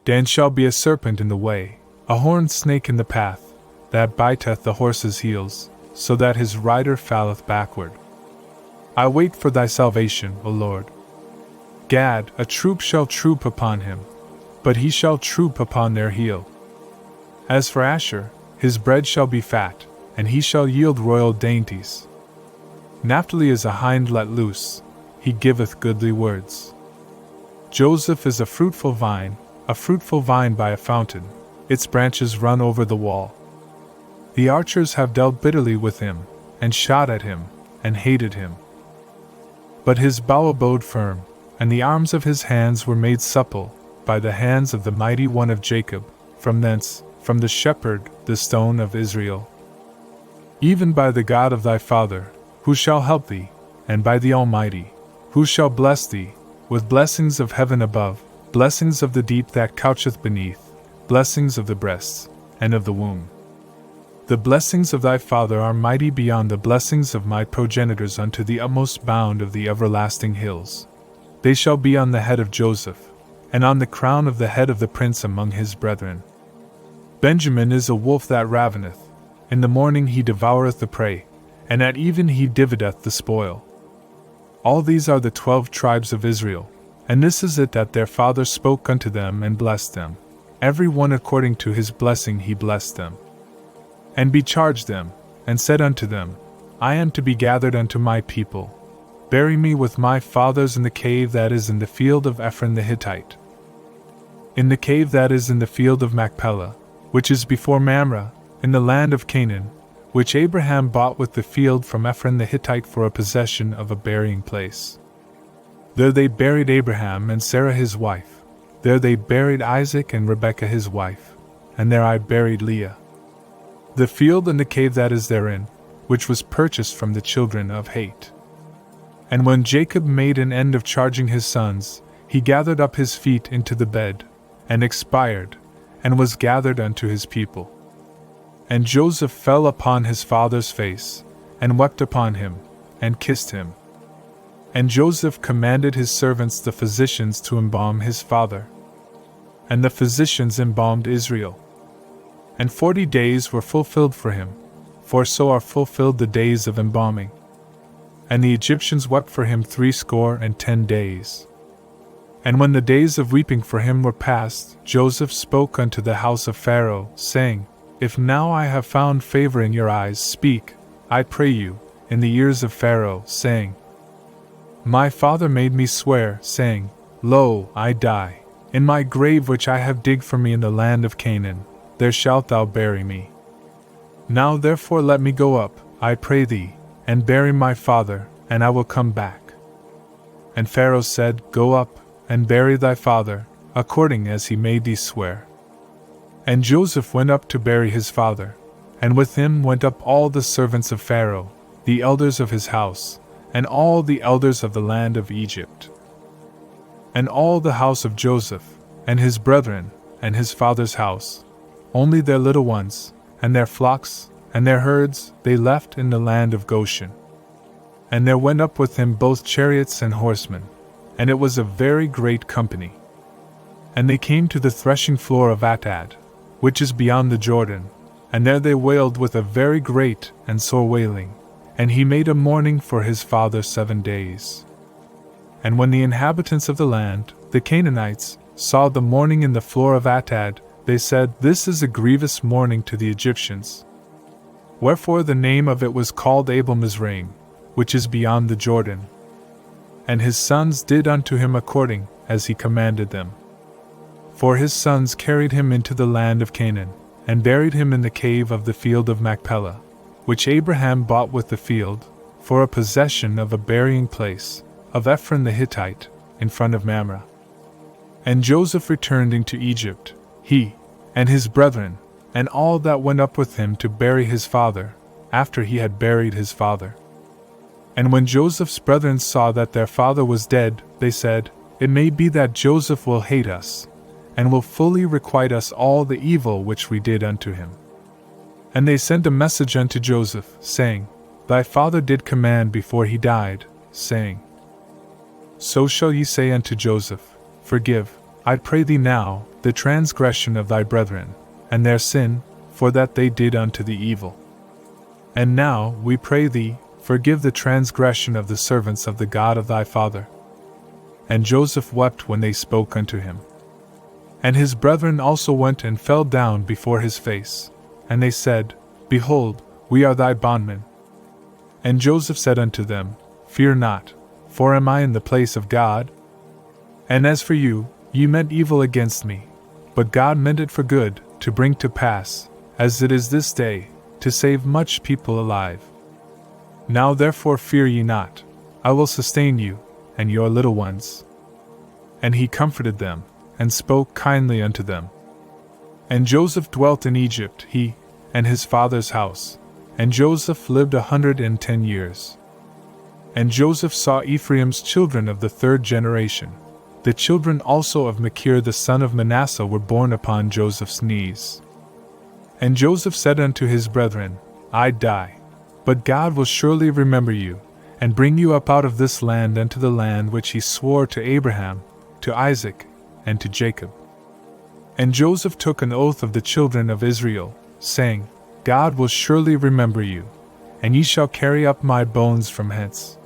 Dan shall be a serpent in the way, a horned snake in the path, that biteth the horse's heels, so that his rider falleth backward. I wait for thy salvation, O Lord. Gad, a troop shall troop upon him, but he shall troop upon their heel. As for Asher, his bread shall be fat, and he shall yield royal dainties. Naphtali is a hind let loose, he giveth goodly words. Joseph is a fruitful vine by a fountain, its branches run over the wall. The archers have dealt bitterly with him, and shot at him, and hated him. But his bow abode firm, and the arms of his hands were made supple, by the hands of the mighty one of Jacob, from the shepherd, the stone of Israel. Even by the God of thy father, who shall help thee, and by the Almighty, who shall bless thee, with blessings of heaven above, blessings of the deep that coucheth beneath, blessings of the breasts, and of the womb. The blessings of thy father are mighty beyond the blessings of my progenitors unto the utmost bound of the everlasting hills. They shall be on the head of Joseph, and on the crown of the head of the prince among his brethren. Benjamin is a wolf that raveneth, in the morning he devoureth the prey, and at even he divideth the spoil. All these are the 12 tribes of Israel, and this is it that their father spoke unto them and blessed them. Every one according to his blessing he blessed them. And becharged them, and said unto them, I am to be gathered unto my people. Bury me with my fathers in the cave that is in the field of Ephron the Hittite. In the cave that is in the field of Machpelah, which is before Mamre, in the land of Canaan, which Abraham bought with the field from Ephron the Hittite for a possession of a burying place. There they buried Abraham and Sarah his wife. There they buried Isaac and Rebekah his wife, and there I buried Leah. The field and the cave that is therein, which was purchased from the children of Heth. And when Jacob made an end of charging his sons, he gathered up his feet into the bed, and expired, and was gathered unto his people. And Joseph fell upon his father's face, and wept upon him, and kissed him. And Joseph commanded his servants the physicians to embalm his father. And the physicians embalmed Israel. And 40 days were fulfilled for him, for so are fulfilled the days of embalming. And the Egyptians wept for him 60 days. And when the days of weeping for him were past, Joseph spoke unto the house of Pharaoh, saying, If now I have found favor in your eyes, speak, I pray you, in the ears of Pharaoh, saying, My father made me swear, saying, Lo, I die. In my grave which I have digged for me in the land of Canaan, there shalt thou bury me. Now therefore let me go up, I pray thee, and bury my father, and I will come back. And Pharaoh said, Go up, and bury thy father, according as he made thee swear. And Joseph went up to bury his father, and with him went up all the servants of Pharaoh, the elders of his house, and all the elders of the land of Egypt. And all the house of Joseph, and his brethren, and his father's house, only their little ones, and their flocks, and their herds, they left in the land of Goshen. And there went up with him both chariots and horsemen, and it was a very great company. And they came to the threshing floor of Atad, which is beyond the Jordan, and there they wailed with a very great and sore wailing, and he made a mourning for his father 7 days. And when the inhabitants of the land, the Canaanites, saw the mourning in the floor of Atad, they said, This is a grievous mourning to the Egyptians. Wherefore the name of it was called Abel Mizraim, which is beyond the Jordan. And his sons did unto him according as he commanded them. For his sons carried him into the land of Canaan, and buried him in the cave of the field of Machpelah, which Abraham bought with the field, for a possession of a burying place, of Ephron the Hittite, in front of Mamre. And Joseph returned into Egypt, he, and his brethren, and all that went up with him to bury his father, after he had buried his father. And when Joseph's brethren saw that their father was dead, they said, It may be that Joseph will hate us, and will fully requite us all the evil which we did unto him. And they sent a message unto Joseph, saying, Thy father did command before he died, saying, So shall ye say unto Joseph, Forgive, I pray thee now, the transgression of thy brethren, and their sin, for that they did unto thee evil. And now, we pray thee, forgive the transgression of the servants of the God of thy father. And Joseph wept when they spoke unto him. And his brethren also went and fell down before his face. And they said, Behold, we are thy bondmen. And Joseph said unto them, Fear not, for am I in the place of God? And as for you, ye meant evil against me, but God meant it for good, to bring to pass, as it is this day, to save much people alive. Now therefore fear ye not, I will sustain you, and your little ones. And he comforted them, and spoke kindly unto them. And Joseph dwelt in Egypt, he, and his father's house, and Joseph lived 110 years. And Joseph saw Ephraim's children of the third generation. The children also of Machir the son of Manasseh were born upon Joseph's knees. And Joseph said unto his brethren, I die, but God will surely remember you, and bring you up out of this land unto the land which he swore to Abraham, to Isaac, and to Jacob. And Joseph took an oath of the children of Israel, saying, God will surely remember you, and ye shall carry up my bones from hence.